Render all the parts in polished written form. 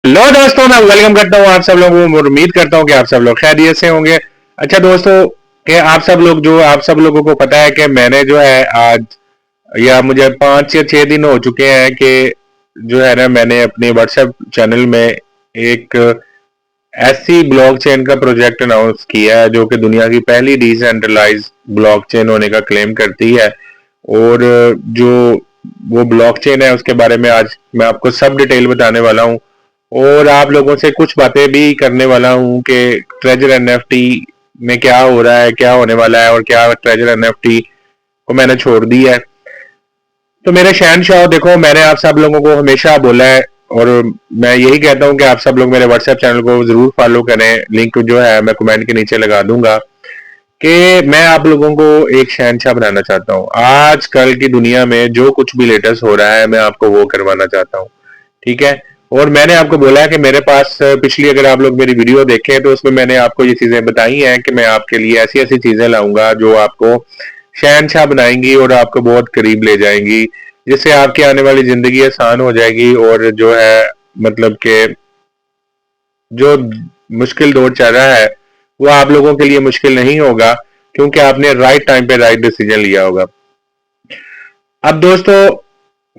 लो दोस्तों, मैं वेलकम करता हूँ आप सब लोगों को और उम्मीद करता हूँ कि आप सब लोग खैरियत से होंगे। अच्छा दोस्तों, कि आप सब लोगों को पता है कि मैंने जो है आज या मुझे 5 या 6 दिन हो चुके हैं कि जो है ना मैंने अपने व्हाट्सएप चैनल में एक ऐसी ब्लॉकचेन का प्रोजेक्ट अनाउंस किया है जो कि दुनिया की पहली डिसेंट्रलाइज ब्लॉकचेन होने का क्लेम करती है। और जो वो ब्लॉकचेन है उसके बारे में आज मैं आपको सब डिटेल बताने वाला हूँ और आप लोगों से कुछ बातें भी करने वाला हूँ कि ट्रेजर एनएफटी में क्या हो रहा है, क्या होने वाला है और क्या ट्रेजर एनएफटी को मैंने छोड़ दी है। तो मेरे शहनशाह, देखो मैंने आप सब लोगों को हमेशा बोला है और मैं यही कहता हूँ कि आप सब लोग मेरे व्हाट्सएप चैनल को जरूर फॉलो करें। लिंक जो है मैं कमेंट के नीचे लगा दूंगा कि मैं आप लोगों को एक शहनशाह बनाना चाहता हूँ। आज कल की दुनिया में जो कुछ भी लेटेस्ट हो रहा है मैं आपको वो करवाना चाहता हूँ, ठीक है। और मैंने आपको बोला है कि मेरे पास पिछली, अगर आप लोग मेरी वीडियो देखें तो उसमें मैंने आपको ये चीजें बताई हैं कि मैं आपके लिए ऐसी ऐसी चीजें लाऊंगा जो आपको शहनशाह बनाएंगी और आपको बहुत करीब ले जाएंगी, जिससे आपकी आने वाली जिंदगी आसान हो जाएगी। और जो है मतलब कि जो मुश्किल दौर चल रहा है वो आप लोगों के लिए मुश्किल नहीं होगा, क्योंकि आपने राइट टाइम पे राइट डिसीजन लिया होगा। अब दोस्तों,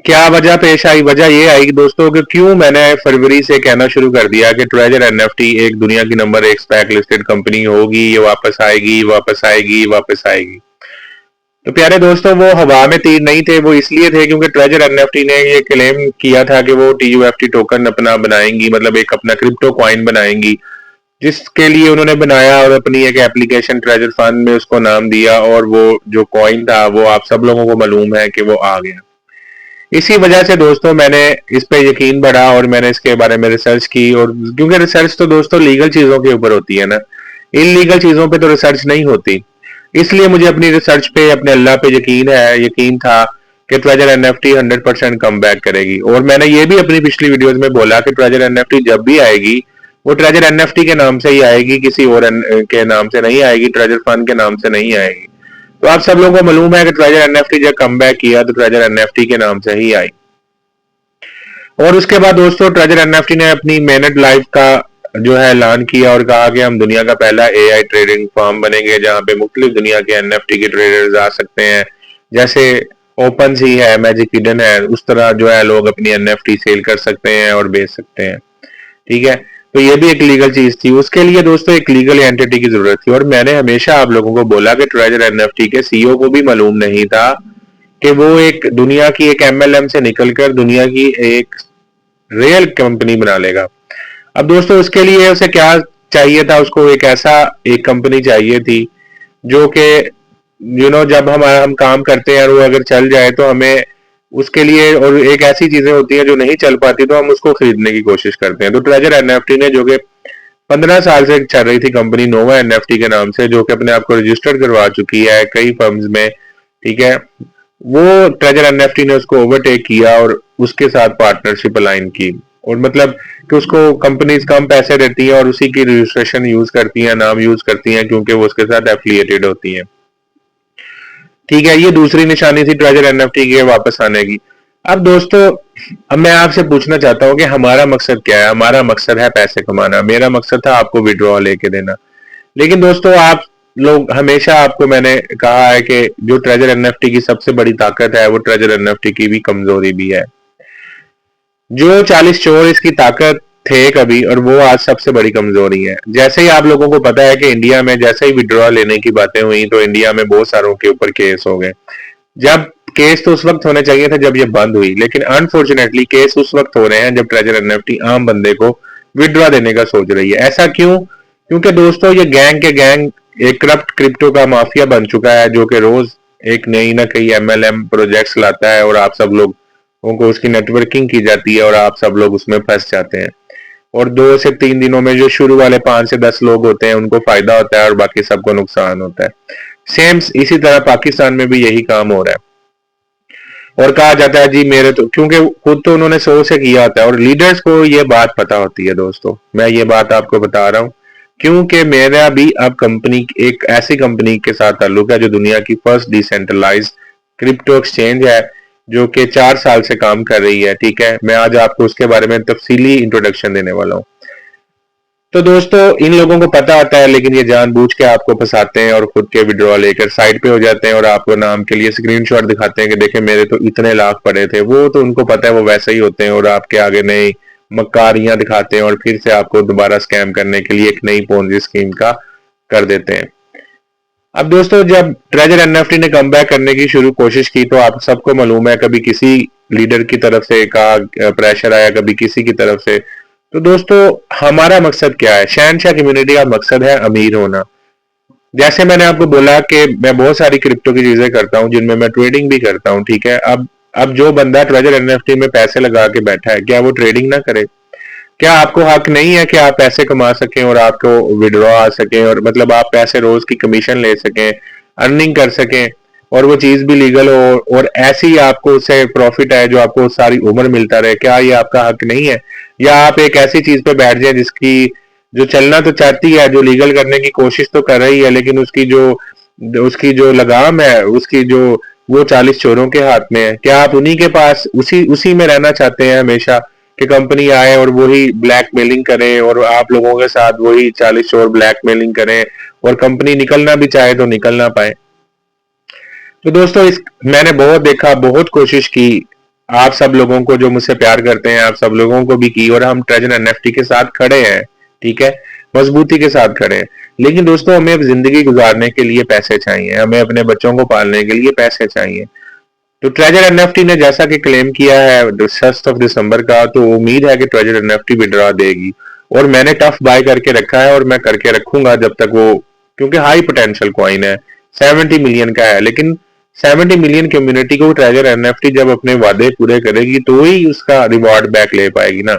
क्या वजह पेश आई? वजह ये आई कि दोस्तों कि क्यों मैंने फरवरी से कहना शुरू कर दिया कि ट्रेजर एनएफटी एक दुनिया की नंबर 1 स्पैक लिस्टेड कंपनी होगी, ये वापस आएगी, वापस आएगी, वापस आएगी। तो प्यारे दोस्तों, वो हवा में तीर नहीं थे, वो इसलिए थे क्योंकि ट्रेजर एनएफटी ने ये क्लेम किया था कि वो टीयूएफटी टोकन अपना बनाएंगी, मतलब एक अपना क्रिप्टो कॉइन बनाएंगी, जिसके लिए उन्होंने बनाया और अपनी एक एप्लीकेशन ट्रेजर फंड में उसको नाम दिया। और वो जो कॉइन था वो आप सब लोगों को मालूम है कि वो आ गया। इसी वजह से दोस्तों मैंने इस पे यकीन बढ़ा और मैंने इसके बारे में रिसर्च की। और क्योंकि रिसर्च तो दोस्तों लीगल चीजों के ऊपर होती है ना, इनलीगल चीजों पे तो रिसर्च नहीं होती। इसलिए मुझे अपनी रिसर्च पे, अपने अल्लाह पे यकीन था कि ट्रेजर एनएफटी 100% कम बैक करेगी। और मैंने ये भी अपनी पिछली वीडियोस में बोला कि ट्रेजर एनएफटी जब भी आएगी वो ट्रेजर एनएफटी के नाम से ही आएगी, किसी और के नाम से नहीं आएगी, ट्रेजर फंड के नाम से नहीं आएगी। तो आप सब लोगों को मालूम है कि ट्रेजर एनएफटी जब कम बैक किया तो ट्रेजर एनएफटी के नाम से ही आई। और उसके बाद दोस्तों ट्रेजर एनएफटी ने अपनी मेहनत लाइफ का जो है ऐलान किया और कहा कि हम दुनिया का पहला एआई ट्रेडिंग फर्म बनेंगे जहां पे मुख्तलिफ दुनिया के एनएफटी के ट्रेडर्स आ सकते हैं। जैसे ओपन सी है, मैजिक ईडन है, उस तरह जो है लोग अपनी एनएफटी सेल कर सकते हैं और बेच सकते हैं, ठीक है। तो ये भी एक लीगल चीज थी। उसके लिए दोस्तों एक लीगल एंटिटी की जरूरत थी और मैंने हमेशा आप लोगों को बोला कि ट्रेजर एनएफटी के सीईओ को भी मालूम नहीं था कि वो एक दुनिया की एक एमएलएम से निकलकर दुनिया की एक रियल कंपनी बना लेगा। अब दोस्तों उसके लिए उसे क्या चाहिए था? उसको एक ऐसा एक कंपनी चाहिए थी जो कि जब हम काम करते हैं और वो अगर चल जाए तो हमें उसके लिए, और एक ऐसी चीजें होती हैं जो नहीं चल पाती तो हम उसको खरीदने की कोशिश करते हैं। तो ट्रेजर एनएफटी ने, जो कि 15 साल से चल रही थी कंपनी नोवा एनएफटी के नाम से, जो कि अपने आप को रजिस्टर्ड करवा चुकी है कई फर्म्स में, ठीक है, वो ट्रेजर एनएफटी ने उसको ओवरटेक किया और उसके साथ पार्टनरशिप अलाइन की। और मतलब कि उसको कंपनीज कम पैसे देती हैं और उसी की रजिस्ट्रेशन यूज करती हैं, नाम यूज करती हैं, क्योंकि वो उसके साथ एफिलिएटेड होती हैं, ठीक है। ये दूसरी निशानी थी ट्रेजर एनएफटी के वापस आने की। अब दोस्तों, अब मैं आपसे पूछना चाहता हूँ कि हमारा मकसद क्या है? हमारा मकसद है पैसे कमाना। मेरा मकसद था आपको विड्रॉ लेके देना। लेकिन दोस्तों आप लोग, हमेशा आपको मैंने कहा है कि जो ट्रेजर एनएफटी की सबसे बड़ी ताकत है वो ट्रेजर एनएफटी की भी कमजोरी भी है। जो 40 चोर इसकी ताकत थे कभी, और वो आज सबसे बड़ी कमजोरी है। जैसे ही आप लोगों को पता है कि इंडिया में जैसे ही विड्रॉ लेने की बातें हुई तो इंडिया में बहुत सारों के ऊपर केस हो गए। जब केस तो उस वक्त होने चाहिए थे जब ये बंद हुई, लेकिन अनफॉर्चुनेटली केस उस वक्त हो रहे हैं जब ट्रेजर एनएफटी आम बंदे को विड्रॉ देने का सोच रही है। ऐसा क्यों? क्योंकि दोस्तों ये गैंग के गैंग एक करप्ट क्रिप्टो का माफिया बन चुका है, जो कि रोज एक नई ना कई एमएलएम प्रोजेक्ट्स लाता है और आप सब लोग उनको उसकी नेटवर्किंग की जाती है और आप सब लोग उसमें फंस जाते हैं। और 2 से 3 दिनों में जो शुरू वाले 5 से 10 लोग होते हैं उनको फायदा होता है और बाकी सबको नुकसान होता है। सेम इसी तरह पाकिस्तान में भी यही काम हो रहा है। और कहा जाता है जी मेरे तो, क्योंकि खुद तो उन्होंने 100 से किया होता है और लीडर्स को ये बात पता होती है। दोस्तों मैं ये बात आपको बता रहा हूँ क्योंकि मेरा भी अब कंपनी, एक ऐसी कंपनी के साथ ताल्लुक है जो दुनिया की फर्स्ट डिसेंट्रलाइज क्रिप्टो एक्सचेंज है। जो कि 4 साल से काम कर रही है। ठीक है, मैं आज आपको उसके बारे में तफसीली इंट्रोडक्शन देने वाला हूँ। तो दोस्तों, इन लोगों को पता होता है, लेकिन ये जानबूझ के आपको फंसाते हैं और खुद के विड्रॉ लेकर साइड पे हो जाते हैं और आपको नाम के लिए स्क्रीनशॉट दिखाते हैं कि देखें मेरे तो इतने लाख पड़े थे। वो तो उनको पता है, वो वैसे ही होते हैं और आपके आगे नई मक्कारियां दिखाते हैं और फिर से आपको दोबारा स्कैम करने के लिए एक नई पोंजी स्कीम का कर देते हैं। अब दोस्तों, जब ट्रेजर एनएफटी ने कम बैक करने की शुरू कोशिश की तो आप सबको मालूम है, कभी किसी लीडर की तरफ से का प्रेशर आया, कभी किसी की तरफ से। तो दोस्तों, हमारा मकसद क्या है? शहनशाह कम्युनिटी का मकसद है अमीर होना। जैसे मैंने आपको बोला कि मैं बहुत सारी क्रिप्टो की चीजें करता हूं जिनमें मैं ट्रेडिंग भी करता हूं। ठीक है, अब जो बंदा ट्रेजर एनएफटी में पैसे लगा के बैठा है, क्या वो ट्रेडिंग ना करे? क्या आपको हक नहीं है कि आप पैसे कमा सकें और आपको विड्रॉ आ सकें, और मतलब आप पैसे रोज की कमीशन ले सकें, अर्निंग कर सकें, और वो चीज भी लीगल हो, और ऐसी आपको उससे प्रॉफिट है जो आपको सारी उम्र मिलता रहे? क्या ये आपका हक नहीं है? या आप एक ऐसी चीज पे बैठ जाए जिसकी जो चलना तो चाहती है, जो लीगल करने की कोशिश तो कर रही है, लेकिन उसकी जो लगाम है, उसकी जो वो 40 चोरों के हाथ में है? क्या आप उन्हीं के पास उसी उसी में रहना चाहते हैं हमेशा, कि कंपनी आए और वही ब्लैकमेलिंग करे और आप लोगों के साथ वही 40 चोर ब्लैकमेलिंग करें और कंपनी निकलना भी चाहे तो निकल ना पाए? तो दोस्तों, इस मैंने बहुत देखा, बहुत कोशिश की, आप सब लोगों को जो मुझसे प्यार करते हैं, आप सब लोगों को भी की, और हम ट्रेजर एनएफटी के साथ खड़े हैं। ठीक है, मजबूती के साथ खड़े हैं। लेकिन दोस्तों, हमें अब जिंदगी गुजारने के लिए पैसे चाहिए, हमें अपने बच्चों को पालने के लिए पैसे चाहिए। तो ट्रेजर एनएफटी ने जैसा कि क्लेम किया है 1 दिसंबर का, तो उम्मीद है कि ट्रेजर एनएफटी विड्रॉ देगी, और मैंने टफ बाय करके रखा है और मैं करके रखूंगा जब तक वो, क्योंकि हाई पोटेंशियल कॉइन है, 70 मिलियन का है। लेकिन 70 मिलियन कम्युनिटी को ट्रेजर एनएफटी जब अपने वादे पूरे करेगी तो ही उसका रिवॉर्ड बैक ले पाएगी ना।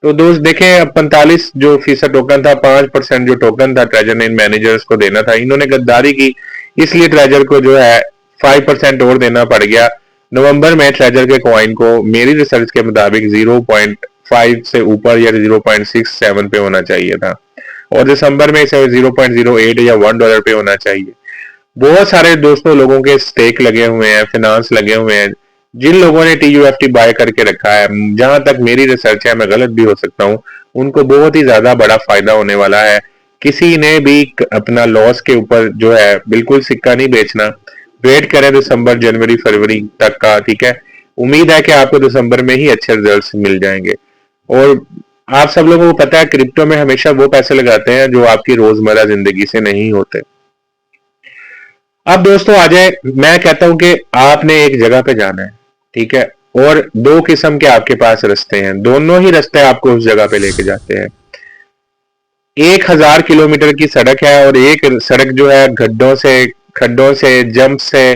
तो दोस्त देखें, अब 45% टोकन था, 5% जो टोकन था ट्रेजर ने इन मैनेजर्स को देना था, इन्होंने गद्दारी की, इसलिए ट्रेजर को जो है 5% और देना पड़ गया। नवंबर में ट्रेजर के कॉइन को मेरी रिसर्च के मुताबिक 0.5 से ऊपर या 0.67 पे होना चाहिए था, और दिसंबर में इसे 0.08 या $1 पे होना चाहिए। बहुत सारे दोस्तों लोगों के स्टेक लगे हुए हैं, फाइनेंस लगे हुए हैं, जिन लोगों ने टीयूएफटी बाय करके रखा है, जहां तक मेरी रिसर्च है, मैं गलत भी हो सकता हूं, उनको बहुत ही ज्यादा बड़ा फायदा होने वाला है। किसी ने भी अपना लॉस के ऊपर जो है बिल्कुल सिक्का नहीं बेचना। वेट करें दिसंबर, जनवरी, फरवरी तक का। ठीक है, उम्मीद है कि आपको दिसंबर में ही अच्छे रिजल्ट्स मिल जाएंगे। और आप सब लोगों को पता है, क्रिप्टो में हमेशा वो पैसे लगाते हैं जो आपकी रोजमर्रा जिंदगी से नहीं होते। अब दोस्तों आ जाए, मैं कहता हूं कि आपने एक जगह पे जाना है। ठीक है, और दो किस्म के आपके पास रास्ते हैं, दोनों ही रास्ते आपको उस जगह पे लेके जाते हैं। 1000 किलोमीटर की सड़क है, और एक सड़क जो है खड्डों से, जंप से,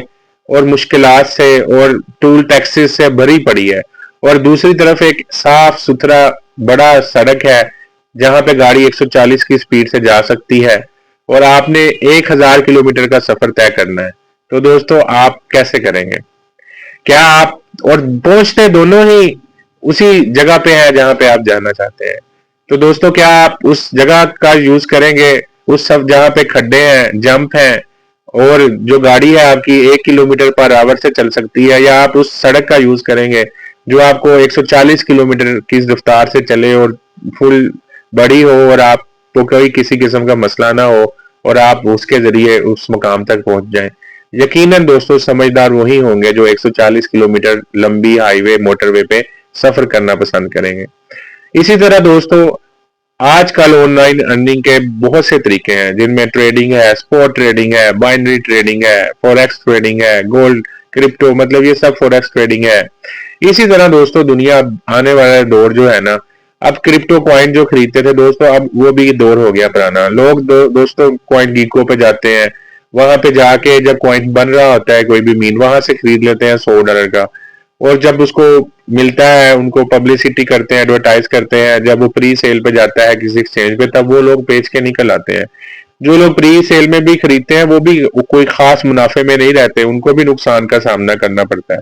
और मुश्किलात से, और टूल टैक्सेस से भरी पड़ी है। और दूसरी तरफ एक साफ सुथरा बड़ा सड़क है जहां पे गाड़ी 140 की स्पीड से जा सकती है, और आपने 1000 किलोमीटर का सफर तय करना है। तो दोस्तों, आप कैसे करेंगे? क्या आप, और पहुंचते दोनों ही उसी जगह पे है जहां पे आप जाना चाहते हैं। तो दोस्तों, क्या आप उस जगह का यूज करेंगे, उस सब जहां पे खड्डे हैं, जंप हैं, और जो गाड़ी है आपकी 1 किलोमीटर पर आवर से चल सकती है, या आप उस सड़क का यूज करेंगे जो आपको 140 किलोमीटर की रफ्तार से चले और फुल बड़ी हो, और आपको कोई किसी किस्म का मसला ना हो, और आप उसके जरिए उस मुकाम तक पहुंच जाएं? यकीनन दोस्तों, समझदार वही होंगे जो 140 किलोमीटर लंबी हाईवे, मोटरवे पे सफर करना पसंद करेंगे। इसी तरह दोस्तों, आजकल ऑनलाइन अर्निंग के बहुत से तरीके हैं, जिनमें ट्रेडिंग है, स्पॉट ट्रेडिंग है, बाइनरी ट्रेडिंग है, फॉरेक्स ट्रेडिंग है, गोल्ड, क्रिप्टो, मतलब ये सब फॉरेक्स ट्रेडिंग है। इसी तरह दोस्तों, दुनिया आने वाला दौर जो है ना, अब क्रिप्टो कॉइन जो खरीदते थे दोस्तों, अब वो भी दौर हो गया पुराना। लोग दोस्तों कॉइन गीको पे जाते हैं, वहां पे जाके जब कॉइन बन रहा होता है कोई भी मीन, वहां से खरीद लेते हैं $100 का, और जब उसको मिलता है, उनको पब्लिसिटी करते हैं, एडवर्टाइज करते हैं, जब वो प्री सेल पे जाता है किसी एक्सचेंज पे, तब वो लोग बेच के निकल आते हैं। जो लोग प्री सेल में भी खरीदते हैं वो भी कोई खास मुनाफे में नहीं रहते, उनको भी नुकसान का सामना करना पड़ता है।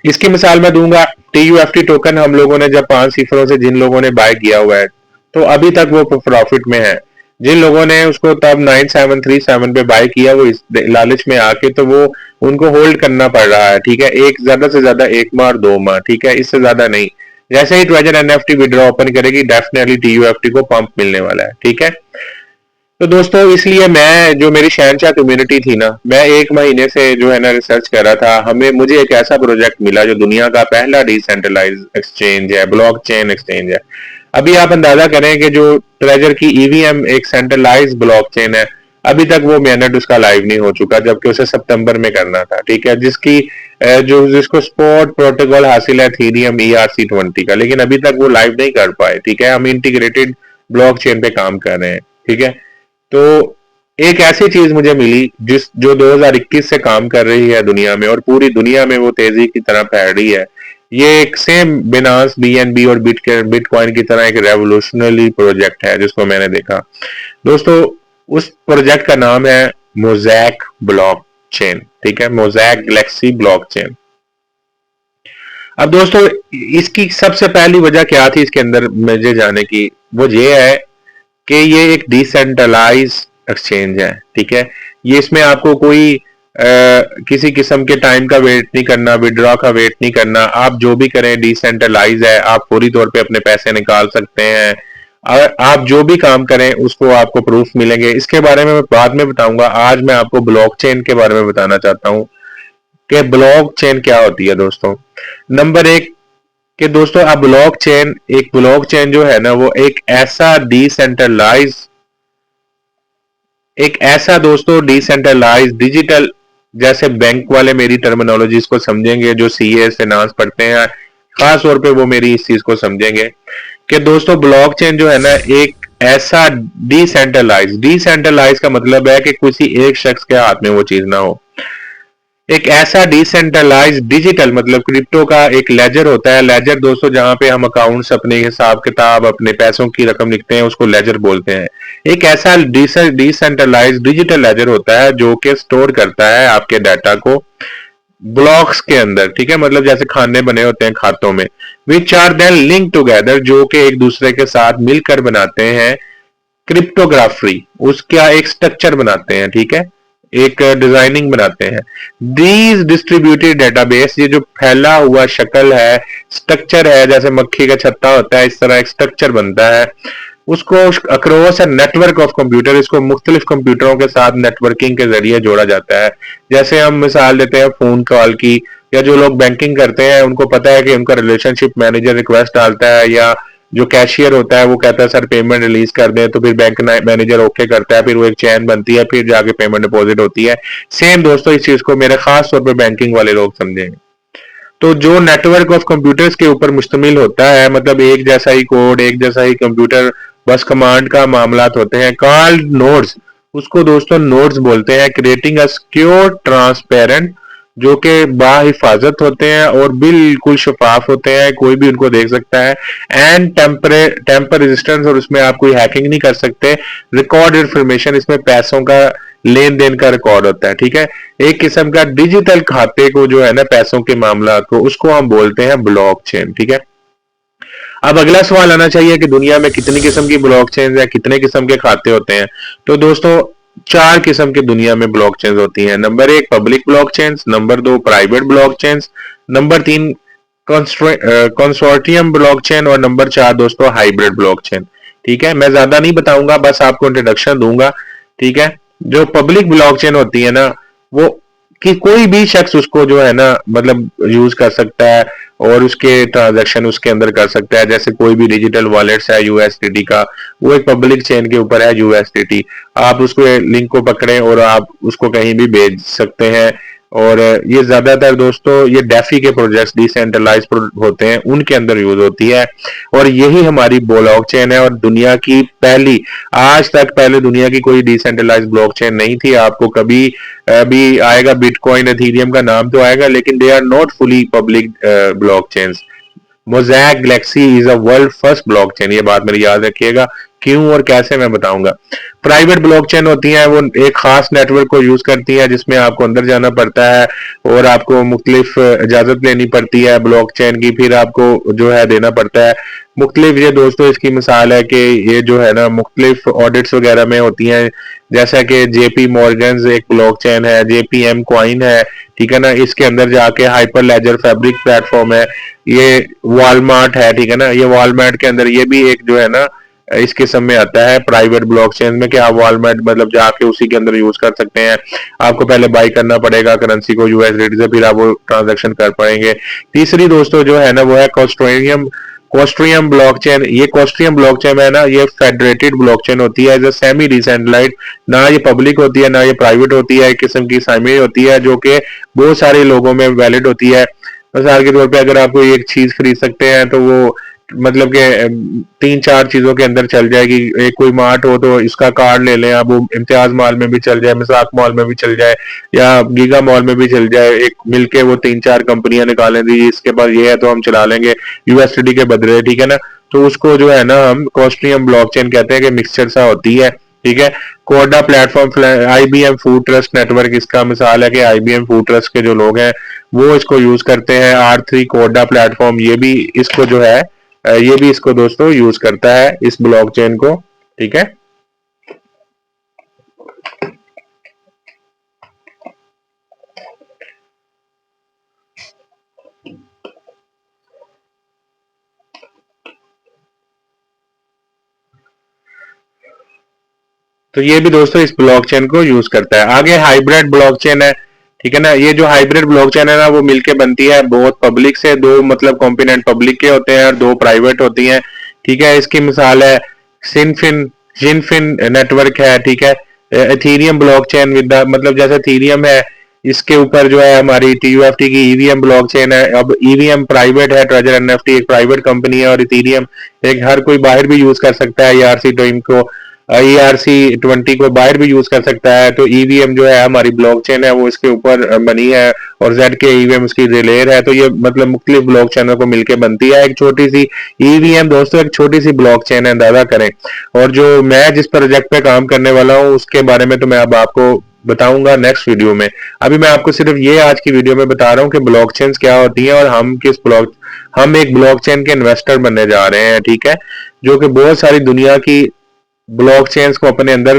इसकी मिसाल मैं दूंगा, टीयूएफटी टोकन हम लोगों ने जब 5 सिफरों से जिन लोगों ने बाय किया हुआ है, तो अभी तक वो प्रॉफिट में है। जिन लोगों ने उसको तब 9737 पे बाय किया वो इस लालच में आके, तो वो उनको होल्ड करना पड़ रहा है, ठीक है, एक ज्यादा से ज्यादा 1 माह और 2 माह, ठीक है, इससे ज्यादा नहीं। जैसे ही ट्रेजर एनएफटी विड्रॉ ओपन करेगी डेफिनेटली टीयूएफटी को पंप मिलने वाला है, ठीक है। तो दोस्तों इसलिए मैं, जो मेरी शहनशाह कम्युनिटी थी ना, मैं 1 महीने से जो है ना रिसर्च कर रहा था। मुझे एक ऐसा प्रोजेक्ट मिला जो दुनिया का पहला डिसेंट्रलाइज एक्सचेंज है, ब्लॉकचेन एक्सचेंज है। अभी आप अंदाजा करें कि जो ट्रेजर की ईवीएम एक सेंट्रलाइज ब्लॉकचेन है, अभी तक वो मिनट उसका लाइव नहीं हो चुका, जबकि उसे सितंबर में करना था, ठीक है, जिसकी जिसको स्पॉट प्रोटोकॉल हासिल है थीरियम ERC20 का, लेकिन अभी तक वो लाइव नहीं कर पाए, ठीक है। हम इंटीग्रेटेड ब्लॉकचेन पे काम कर रहे हैं, ठीक है। तो एक ऐसी चीज मुझे मिली जो 2021 से काम कर रही है दुनिया में, और पूरी दुनिया में वो तेजी की तरह फैल रही है। ये एक सेम बिनांस, BNB और बिटकॉइन की तरह एक रेवोल्यूशनरी प्रोजेक्ट है जिसको मैंने देखा दोस्तों। उस प्रोजेक्ट का नाम है मोज़ैक ब्लॉकचेन, ठीक है, मोज़ैक गैलेक्सी ब्लॉकचेन। अब दोस्तों इसकी सबसे पहली वजह क्या थी इसके अंदर मुझे जाने की, वो ये है कि ये एक डिसेंट्रलाइज एक्सचेंज है, ठीक है। ये इसमें आपको कोई किसी किस्म के टाइम का वेट नहीं करना, विड्रॉ का वेट नहीं करना, आप जो भी करें डिसेंट्रलाइज है, आप फौरी तौर पे अपने पैसे निकाल सकते हैं, और आप जो भी काम करें उसको आपको प्रूफ मिलेंगे। इसके बारे में मैं बाद में बताऊंगा, आज मैं आपको ब्लॉकचेन के बारे में बताना चाहता हूं कि ब्लॉकचेन क्या होती है दोस्तों। नंबर एक, कि दोस्तों अब ब्लॉकचेन जो है ना, वो एक ऐसा दोस्तों डिसेंट्रलाइज डिजिटल, जैसे बैंक वाले मेरी टर्मिनोलॉजीज को समझेंगे, जो सीए से नास पढ़ते हैं, खास तौर पे वो मेरी इस चीज को समझेंगे कि दोस्तों ब्लॉकचेन जो है ना, एक ऐसा डिसेंट्रलाइज का मतलब है कि किसी एक शख्स के हाथ में वो चीज ना हो। एक ऐसा डिसेंट्रलाइज डिजिटल मतलब क्रिप्टो का एक लेजर होता है। लेजर दोस्तों जहां पे हम अकाउंट्स, अपने हिसाब किताब, अपने पैसों की रकम लिखते हैं, उसको लेजर बोलते हैं। एक ऐसा डिसेंट्रलाइज डिजिटल लेजर होता है जो कि स्टोर करता है आपके डाटा को ब्लॉक्स के अंदर, ठीक है, मतलब जैसे खाने बने होते हैं खातों में, which are then link together, जो कि एक दूसरे के साथ मिलकर बनाते हैं क्रिप्टोग्राफी, उसका एक स्ट्रक्चर बनाते हैं, ठीक है, एक डिजाइनिंग बनाते हैं। दीज डिस्ट्रीब्यूटेड डेटाबेस, ये जो फैला हुआ शक्ल है, स्ट्रक्चर है, जैसे मक्खी का छत्ता होता है, इस तरह एक स्ट्रक्चर बनता है। उसको across a network of computer, इसको मुख्तलिफ कंप्यूटरों के साथ नेटवर्किंग के जरिए जोड़ा जाता है। जैसे हम मिसाल देते हैं फोन कॉल की, या जो लोग बैंकिंग करते हैं उनको पता है कि उनका रिलेशनशिप मैनेजर रिक्वेस्ट डालता है, या जो कैशियर होता है वो कहता है सर पेमेंट रिलीज कर दें, तो फिर बैंक मैनेजर ओके करता है, फिर वो एक चैन बनती है, फिर जाके पेमेंट डिपॉजिट होती है। सेम दोस्तों इस चीज को मेरे खास तौर पर बैंकिंग वाले लोग समझेंगे। तो जो नेटवर्क ऑफ कंप्यूटर्स के ऊपर मुश्तमिल होता है, मतलब एक जैसा ही कोड, एक जैसा ही कंप्यूटर, बस कमांड का मामला होते हैं, कॉल्ड नोड्स, उसको दोस्तों नोड्स बोलते हैं, क्रिएटिंग अ सिक्योर ट्रांसपेरेंट, जो कि बाहिफाजत होते हैं और बिल्कुल शफाफ होते हैं, कोई भी उनको देख सकता है, एंड टेम्पर रेजिस्टेंस, और उसमें आप कोई हैकिंग नहीं कर सकते। रिकॉर्ड इंफॉर्मेशन, इसमें पैसों का लेन देन का रिकॉर्ड होता है, ठीक है, एक किस्म का डिजिटल खाते को जो है ना, पैसों के मामला को, उसको हम बोलते हैं ब्लॉकचेन, ठीक है। अब अगला सवाल आना चाहिए कि दुनिया में कितनी किस्म की ब्लॉकचेन है, कितने किस्म के खाते होते हैं। तो दोस्तों 4 किस्म की दुनिया में ब्लॉकचेन होती हैं। Number 1 public blockchain, number 2 private blockchain, number 3 consortium blockchain, और नंबर 4 दोस्तों हाइब्रिड ब्लॉकचेन, ठीक है। मैं ज्यादा नहीं बताऊंगा, बस आपको इंट्रोडक्शन दूंगा, ठीक है। जो पब्लिक ब्लॉकचेन होती है ना, वो कि कोई भी शख्स उसको जो है ना, मतलब यूज कर सकता है, और उसके ट्रांजैक्शन उसके अंदर कर सकता है। जैसे कोई भी डिजिटल वॉलेट्स है यूएसडीटी का, वो एक पब्लिक चेन के ऊपर है यूएसडीटी, आप उसको लिंक को पकड़ें और आप उसको कहीं भी भेज सकते हैं। और ये ज्यादातर दोस्तों ये डेफी के प्रोजेक्ट्स डिसेंट्रलाइज होते हैं, उनके अंदर यूज होती है, और यही हमारी ब्लॉकचेन है। और दुनिया की पहली, आज तक पहले दुनिया की कोई डिसेंट्रलाइज ब्लॉकचेन नहीं थी। आपको कभी भी आएगा बिटकॉइन, एथेरियम का नाम तो आएगा, लेकिन they are not fully public blockchains. Mosaic galaxy is a world first blockchain, ये बात मेरी याद रखिएगा। क्यों और कैसे मैं बताऊंगा। प्राइवेट ब्लॉकचेन होती है वो एक खास नेटवर्क को यूज करती है जिसमें आपको अंदर जाना पड़ता है और आपको मुख्तलिफ इजाजत लेनी पड़ती है ब्लॉकचेन की, फिर आपको जो है देना पड़ता है मुख्तलिफ। ये दोस्तों इसकी मिसाल है कि ये जो है ना मुख्तलिफ ऑडिट्स वगैरह में होती हैं, जैसा कि जेपी मॉर्गन्स एक ब्लॉकचेन है, जेपीएम कॉइन है, ठीक है ना, इसके अंदर जाके हाइपर लेजर फैब्रिक प्लेटफॉर्म है, ये वॉलमार्ट है, ठीक है ना, ये वॉलमार्ट के अंदर ये भी एक जो है ना इस किस्म में आता है प्राइवेट ब्लॉकचेन में कि आप वॉलमार्ट मतलब जाके उसी के अंदर यूज कर सकते हैं। आपको पहले बाई करना पड़ेगा करेंसी को यूएसडीटी से, फिर आप वो ट्रांजेक्शन कर पाएंगे। तीसरी दोस्तों जो है ना वो है कॉस्ट्रियम कॉस्ट्रियम ब्लॉकचेन। ये कॉस्ट्रियम ब्लॉकचेन है ना ये फेडरेटेड ब्लॉकचेन होती है, जो सेमी डिसेंट्रलाइज्ड, ना ये पब्लिक होती है ना ये प्राइवेट होती है, एक किस्म की सेमी होती है जो कि बहुत सारे लोगों में वैलिड होती है। मिसाल के तौर पे अगर आप कोई एक चीज खरीद सकते हैं तो वो मतलब कि 3-4 चीजों के अंदर चल जाएगी। एक कोई मार्ट हो तो इसका कार्ड ले लें आप, वो इम्तियाज मॉल में भी चल जाए, मिसाक मॉल में भी चल जाए या गीगा मॉल में भी चल जाए, एक मिलके वो 3-4 कंपनियां निकालें दी इसके पास ये है तो हम चला लेंगे यूएसडी के बदले, ठीक है ना। तो उसको जो है ना हम कॉस्ट्रियम ब्लॉकचेन कहते हैं कि मिक्सचर सा होती है, ठीक है। कोडा platform IBM food trust network इसका मिसाल है कि आईबीएम फूड ट्रस्ट के जो लोग हैं वो इसको यूज करते हैं। R3 कोडा प्लेटफॉर्म ये भी इसको जो है ये भी इसको दोस्तों यूज करता है इस ब्लॉकचेन को, ठीक है। तो ये भी दोस्तों इस ब्लॉकचेन को यूज करता है। आगे हाइब्रिड ब्लॉकचेन है, ठीक है ना। ये जो हाइब्रिड ब्लॉकचेन है ना वो मिलके बनती है बहुत पब्लिक से, दो मतलब कॉम्पोनेंट पब्लिक के होते हैं और दो प्राइवेट होती हैं, ठीक है। इसकी मिसाल है सिनफिन जिनफिन नेटवर्क है, ठीक है। एथीरियम ब्लॉकचेन विद मतलब जैसे एथीरियम है इसके ऊपर जो है हमारी TUFT की ईवीएम ब्लॉकचेन है। अब ईवीएम प्राइवेट है, ट्रेजर एनएफटी एक प्राइवेट कंपनी है और इथीरियम एक हर कोई बाहर भी यूज कर सकता है, ERC20 को ERC20 को बाहर भी यूज कर सकता है। तो ईवीएम जो है हमारी ब्लॉकचेन है वो इसके ऊपर बनी है और जेड के ईवीएम उसकी रिलेयर है। तो ये मतलब मुख्तलिफ ब्लॉकचेनों को मिलकर बनती है एक छोटी सी ईवीएम दोस्तों, एक छोटी सी ब्लॉकचेन है, अंदाजा करें। और जो मैं जिस प्रोजेक्ट पे काम करने वाला हूँ उसके बारे में तो मैं अब आपको बताऊंगा नेक्स्ट वीडियो में। अभी मैं आपको सिर्फ ये आज की वीडियो में बता रहा हूँ कि ब्लॉकचेन्स क्या होती हैं और हम एक ब्लॉकचेन के इन्वेस्टर बनने जा रहे हैं, ठीक है, जो कि बहुत सारी दुनिया की ब्लॉकचेन्स को अपने अंदर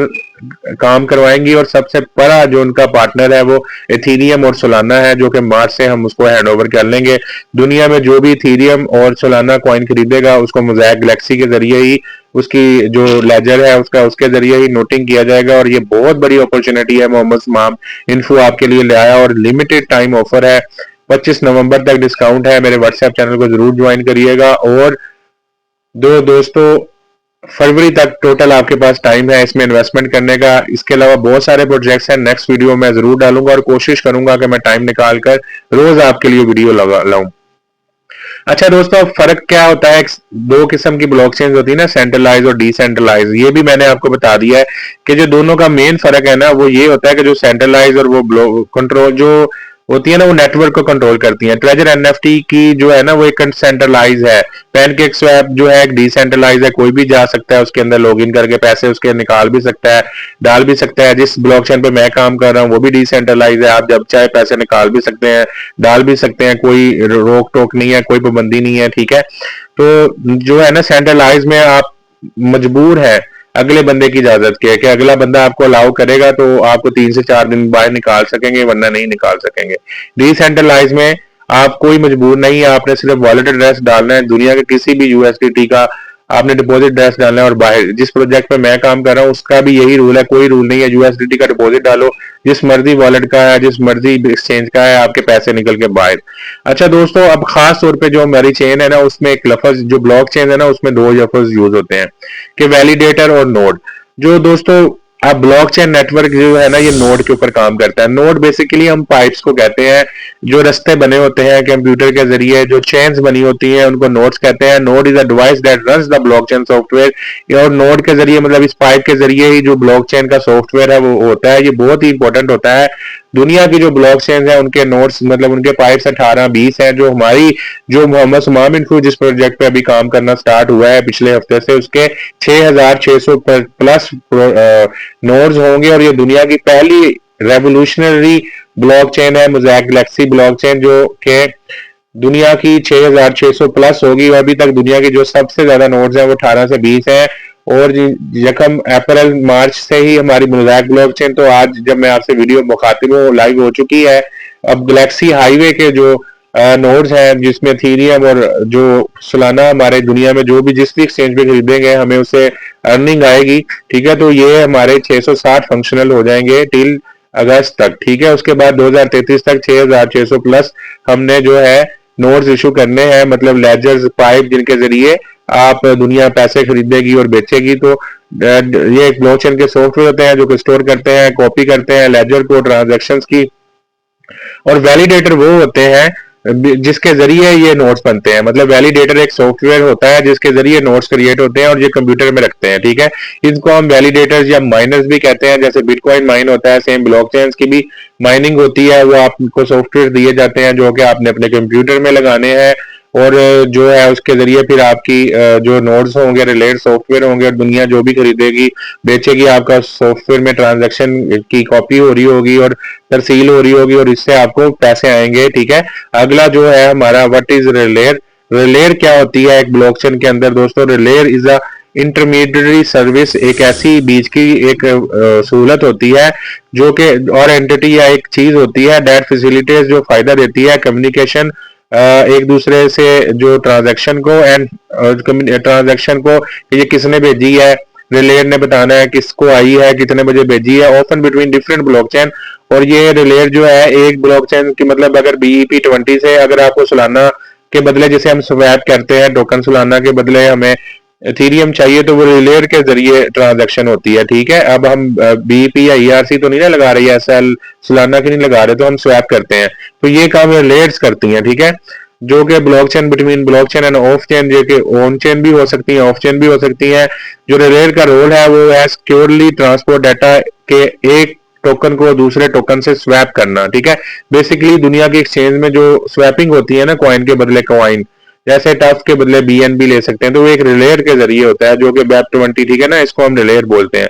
काम करवाएंगी। और सबसे बड़ा जो उनका पार्टनर है वो इथीरियम और सोलाना है, जो कि मार्च से हम उसको हैंड ओवर कर लेंगे। दुनिया में जो भी इथीरियम और सोलाना कॉइन खरीदेगा उसको मोज़ैक गैलेक्सी के जरिए ही उसकी जो लेजर है उसका उसके जरिए ही नोटिंग किया जाएगा। और ये बहुत बड़ी अपॉर्चुनिटी है मोहम्मद समाम इन्फो आपके लिए ले आया और लिमिटेड टाइम ऑफर है, 25 नवंबर तक डिस्काउंट है। मेरे व्हाट्सएप चैनल को जरूर ज्वाइन करिएगा और दोस्तों फरवरी तक टोटल आपके पास टाइम है इसमें इन्वेस्टमेंट करने का। इसके अलावा बहुत सारे प्रोजेक्ट्स हैं, नेक्स्ट वीडियो में जरूर डालूंगा और कोशिश करूंगा कि मैं टाइम निकाल कर रोज आपके लिए वीडियो लगा लाऊं। अच्छा दोस्तों फर्क क्या होता है, दो किस्म की ब्लॉकचेन होती है ना, सेंट्रलाइज और डिसेंट्रलाइज। ये भी मैंने आपको बता दिया है कि जो दोनों का मेन फर्क है ना वो ये होता है कि जो सेंट्रलाइज और वो कंट्रोल जो होती है ना वो नेटवर्क को कंट्रोल करती है। ट्रेजर एनएफटी की जो है ना वो एक सेंट्रलाइज है, पैनकेक स्वैप जो है एक डिसेंट्रलाइज है, कोई भी जा सकता है उसके अंदर लॉगिन करके पैसे उसके निकाल भी सकता है डाल भी सकता है। जिस ब्लॉकचेन पे मैं काम कर रहा हूँ वो भी डिसेंट्रलाइज है, आप जब चाहे पैसे निकाल भी सकते हैं डाल भी सकते हैं, कोई रोक टोक नहीं है, कोई पाबंदी नहीं है, ठीक है। तो जो है ना सेंट्रलाइज में आप मजबूर है अगले बंदे की इजाजत के कि अगला बंदा आपको अलाउ करेगा तो आपको 3 से 4 दिन बाहर निकाल सकेंगे वरना नहीं निकाल सकेंगे। डिसेंट्रलाइज में आप कोई मजबूर नहीं है, आपने सिर्फ वॉलेट एड्रेस डालना है दुनिया के किसी भी यूएसडीटी का, आपने डिपॉजिट एड्रेस डालना है। और बाहर जिस प्रोजेक्ट पे मैं काम कर रहा हूँ उसका भी यही रूल है, कोई रूल नहीं है, यूएसडीटी का डिपॉजिट डालो, जिस मर्जी वॉलेट का है जिस मर्जी एक्सचेंज का है, आपके पैसे निकल के बाहर। अच्छा दोस्तों अब खास तौर पे जो हमारी चेन है ना उसमें एक लफ्ज जो ब्लॉक चेन है ना उसमें दो लफ्ज यूज होते हैं कि वैलिडेटर और नोड। जो दोस्तों अब ब्लॉकचेन नेटवर्क जो है ना ये नोड के ऊपर काम करता है। नोड बेसिकली हम पाइप्स को कहते हैं, जो रास्ते बने होते हैं कंप्यूटर के जरिए, जो चेन्स बनी होती हैं उनको नोड्स कहते हैं। Node is a device that runs the blockchain software. और नोड के जरिए मतलब इस पाइप के जरिए ही जो ब्लॉकचेन का सॉफ्टवेयर है वो होता है, ये बहुत ही इंपॉर्टेंट होता है। दुनिया की जो ब्लॉक चेन है उनके नोड्स मतलब उनके पाइप्स 18-20 हैं। जो हमारी जो मोहम्मद सुमा बिन जिस प्रोजेक्ट पे अभी काम करना स्टार्ट हुआ है पिछले हफ्ते से, उसके 6600 प्लस नोड्स होंगे और ये दुनिया की पहली रेवोल्यूशनरी ब्लॉक चेन है मोज़ेक गैलेक्सी ब्लॉक चेन, जो कि दुनिया की 6600 प्लस होगी। और अभी तक दुनिया की जो सबसे ज्यादा नोड्स हैं वो 18 से 20 हैं। और यकम अप्रैल मार्च से ही हमारी मोज़ेक ब्लॉकचेन, तो आज जब मैं आपसे वीडियो मुखातिब हूँ लाइव हो चुकी है। अब गैलेक्सी हाईवे के जो नोड्स हैं जिसमें थीरियम और जो सालाना हमारे दुनिया में जो भी जिस भी एक्सचेंज पे खरीदेंगे हमें उसे अर्निंग आएगी। ठीक है, तो ये हमारे 660 फंक्शनल हो जाएंगे टिल अगस्त तक। ठीक है, उसके बाद 2033 तक 6600 प्लस हमने जो है नोट्स इशू करने हैं, मतलब लेजर्स पाइप जिनके जरिए आप दुनिया पैसे खरीदेगी और बेचेगी। तो ये एक ब्लॉकचेन के सॉफ्टवेयर होते हैं जो कि स्टोर करते हैं, कॉपी करते हैं लेजर को, ट्रांजैक्शंस की। और वैलिडेटर वो होते हैं जिसके जरिए ये नोट्स बनते हैं। मतलब वैलिडेटर एक सॉफ्टवेयर होता है जिसके जरिए नोट्स क्रिएट होते हैं और ये कंप्यूटर में रखते हैं। ठीक है, इनको हम वैलिडेटर्स या माइनर्स भी कहते हैं। जैसे बिटकॉइन माइन होता है, सेम ब्लॉकचेन्स की भी माइनिंग होती है। वो आपको सॉफ्टवेयर दिए जाते हैं जो कि आपने अपने कंप्यूटर में लगाने हैं और जो है उसके जरिए फिर आपकी जो नोड्स होंगे, रिलेटेड सॉफ्टवेयर होंगे और दुनिया जो भी खरीदेगी बेचेगी, आपका सॉफ्टवेयर में ट्रांजैक्शन की कॉपी हो रही होगी और तरसील हो रही होगी और इससे आपको पैसे आएंगे। ठीक है, अगला जो है हमारा व्हाट इज रिलेयर। रिलेयर क्या होती है एक ब्लॉकचेन के अंदर दोस्तों? रिलेयर इज अ इंटरमीडिएटरी सर्विस, एक ऐसी बीच की एक सहूलत होती है जो कि और एंटिटी या एक चीज होती है दैट फैसिलिटेट, जो फायदा देती है कम्युनिकेशन एक दूसरे से, जो ट्रांजैक्शन को एंड ट्रांजैक्शन को ये किसने भेजी है, रिलेयर ने बताना है किसको आई है, कितने बजे भेजी है, ऑफन बिटवीन डिफरेंट ब्लॉकचेन। और ये रिलेयर जो है एक ब्लॉकचेन की मतलब अगर BEP20 से अगर आपको सालाना के बदले जैसे हम स्वैप करते हैं टोकन, सालाना के बदले हमें एथेरियम चाहिए तो वो रिलेयर के जरिए ट्रांजैक्शन होती है। ठीक है, अब हम BEP या ERC तो नहीं ना लगा रही है, SL सालाना की नहीं लगा रहे, तो हम स्वैप करते हैं। तो ये काम रिलेयर्स करती हैं। ठीक है, जो कि blockchain between blockchain end of chain, जो कि ऑन चेन भी हो सकती है, ऑफ चेन भी हो सकती है। जो रिलेयर का रोल है वो है सिक्योरली ट्रांसपोर्ट डाटा के एक टोकन को दूसरे टोकन से स्वैप करना। ठीक है, बेसिकली दुनिया की एक्सचेंज में जो स्वैपिंग होती है ना, कॉइन के बदले कॉइन, जैसे टफ के बदले BNB ले सकते हैं, तो वो एक रिलेयर के जरिए होता है जो कि BEP20। ठीक है ना, इसको हम रिलेयर बोलते हैं।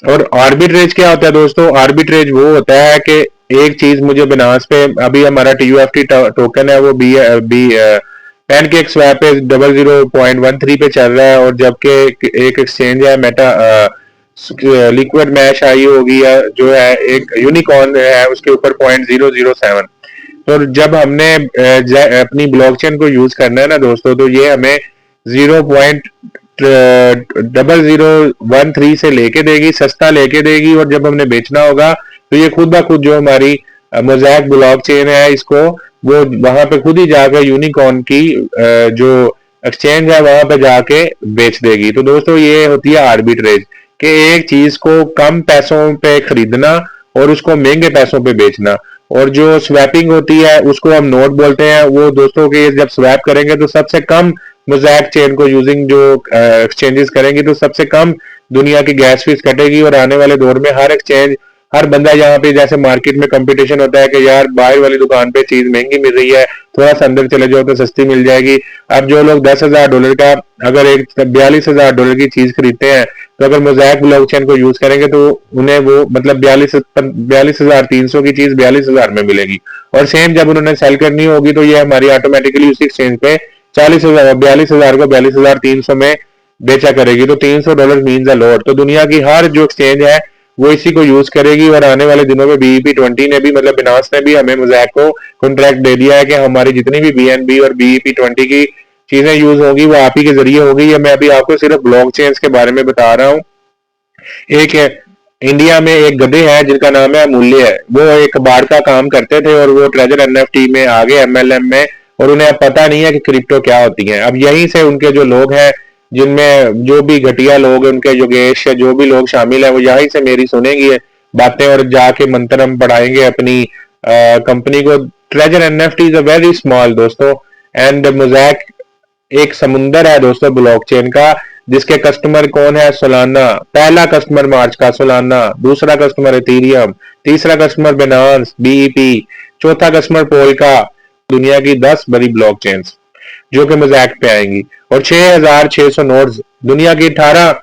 और आर्बिट्रेज क्या होता है दोस्तों? आर्बिट्रेज वो होता है कि एक चीज मुझे बिनास पे अभी हमारा TUFT टोकन है वो बी पैनकेक स्वैप पे 00.13 पे चल रहा है, और जबकि एक एक्सचेंज है मेटा लिक्विड मैश आई होगी या जो है एक यूनिकॉर्न है उसके ऊपर 0.007। तो जब हमने अपनी ब्लॉकचेन को यूज करना है ना दोस्तों, तो ये हमें 0.0013 से लेके देगी, सस्ता लेके देगी। और जब हमने बेचना होगा तो ये खुद ब खुद जो हमारी मोज़ेक ब्लॉकचेन है इसको वो वहां पे खुद ही जाकर यूनिकॉर्न की जो एक्सचेंज है वहां पे जाके बेच देगी। तो दोस्तों ये होती है आर्बिट्रेज, कि एक चीज को कम पैसों पे खरीदना और उसको महंगे पैसों पे बेचना। और जो स्वैपिंग होती है उसको हम नोट बोलते हैं। वो दोस्तों के जब स्वैप करेंगे तो सबसे कम मोज़ेक चेन को यूजिंग जो एक्सचेंजेस करेंगी तो सबसे कम दुनिया की गैस फीस कटेगी। और आने वाले दौर में हर एक्सचेंज, हर बंदा यहाँ पे, जैसे मार्केट में कंपटीशन होता है कि यार बाहर वाली दुकान पे चीज महंगी मिल रही है, थोड़ा सा अंदर चले जाओ तो सस्ती मिल जाएगी। अब जो लोग $10,000 का अगर एक $42,000 की चीज खरीदते हैं, तो अगर मोज़ेक ब्लॉकचेन को यूज करेंगे तो उन्हें वो मतलब 42,300 की चीज 42,000 में मिलेगी। और सेम जब उन्होंने सेल करनी होगी तो ये हमारी ऑटोमेटिकली उसी एक्सचेंज पे 40,000 42,000 को 42,300 में बेचा करेगी। तो $300 मीन्स अ लॉट। तो दुनिया की हर जो एक्सचेंज है वो इसी को यूज करेगी। और आने वाले दिनों में BEP20 ने भी मतलब बिनास ने भी हमें मोज़ेक को कॉन्ट्रैक्ट दे दिया है कि हमारी जितनी भी BNB और BEP20 की चीजें यूज होगी वो आप ही के जरिए होगी। या मैं अभी आपको सिर्फ ब्लॉकचेन्स के बारे में बता रहा हूँ। एक इंडिया में एक गधे हैं जिनका नाम है अमूल्य है, वो एक बाढ़ का काम करते थे और वो ट्रेजर NFT में आ गए, MLM में, और उन्हें अब पता नहीं है कि क्रिप्टो क्या होती है। अब यहीं से उनके जो लोग हैं, जिनमें जो भी घटिया लोग उनके योगेश जो भी लोग शामिल है, वो यहीं से मेरी सुनेंगे बातें और जाके मंत्रम पढ़ाएंगे अपनी कंपनी को। Treasure NFT is a very small दोस्तों, एंड मोज़ेक एक समुंदर है दोस्तों ब्लॉकचेन का, जिसके कस्टमर कौन है सोलाना, पहला कस्टमर मार्च का सोलाना, दूसरा कस्टमर इथेरियम, तीसरा कस्टमर बिनांस बीईपी, चौथा कस्टमर पोल्का। दुनिया की 10 बड़ी ब्लॉकचेन्स जो कि मोज़ैक पे आएंगी, और 6600 नोड्स, दुनिया की 18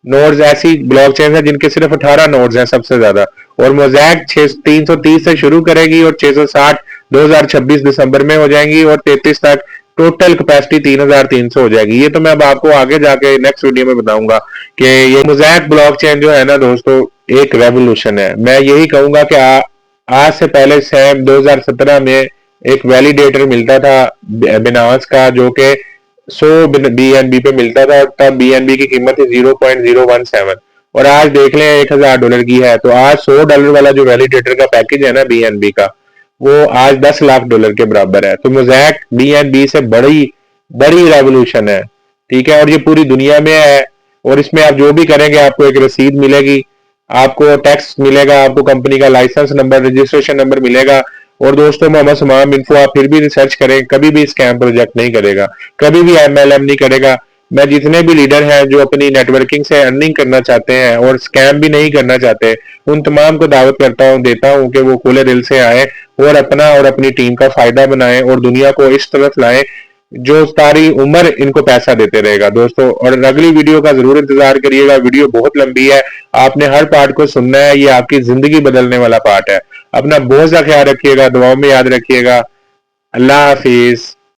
नोड्स ऐसी ब्लॉकचेन है जिनके सिर्फ 18 नोड्स हैं सबसे ज्यादा, और मोज़ैक 330 से शुरू करेगी और 660 2026 दिसंबर में हो जाएंगी, और 33 तक टोटल कैपेसिटी 3300 हो जाएगी। ये तो मैं अब आपको आगे जाके नेक्स्ट वीडियो में बताऊंगा कि ये मोज़ैक ब्लॉकचेन जो है ना दोस्तों एक रेवोल्यूशन है। मैं यही कहूंगा कि आज से पहले सैम 2017 में एक वैलिडेटर मिलता था बिनांस का जो कि 100 बीएनबी पे मिलता था, तब बीएनबी की कीमत थी 0.017, और आज देख लें $1000 की है। तो आज $100 वाला जो वैलिडेटर का पैकेज है ना बीएनबी का, वो आज $10 लाख के बराबर है। तो मोज़ैक बीएनबी से बड़ी बड़ी रेवोल्यूशन है, ठीक है, और ये पूरी दुनिया में है। और इसमें आप जो भी करेंगे आपको एक रसीद मिलेगी, आपको टैक्स मिलेगा, आपको कंपनी का लाइसेंस नंबर, रजिस्ट्रेशन नंबर मिलेगा। और दोस्तों मोहम्मद सुमाम इन्फो आप फिर भी रिसर्च करें, कभी भी स्कैम प्रोजेक्ट नहीं करेगा, कभी भी एमएलएम नहीं करेगा। मैं जितने भी लीडर हैं जो अपनी नेटवर्किंग से अर्निंग करना चाहते हैं और स्कैम भी नहीं करना चाहते, उन तमाम को दावत करता हूं, देता हूं कि वो खुले दिल से आए और अपना और अपनी टीम का फायदा बनाएं और दुनिया को इस तरफ लाएं जो सारी उम्र इनको पैसा देते रहेगा दोस्तों। और अगली वीडियो का जरूर इंतजार करिएगा, वीडियो बहुत लंबी है, आपने हर पार्ट को सुनना है, ये आपकी जिंदगी बदलने वाला पार्ट है। अपना बहुत सा ख्याल रखिएगा, दुआओं में याद रखिएगा। अल्लाह हाफिज।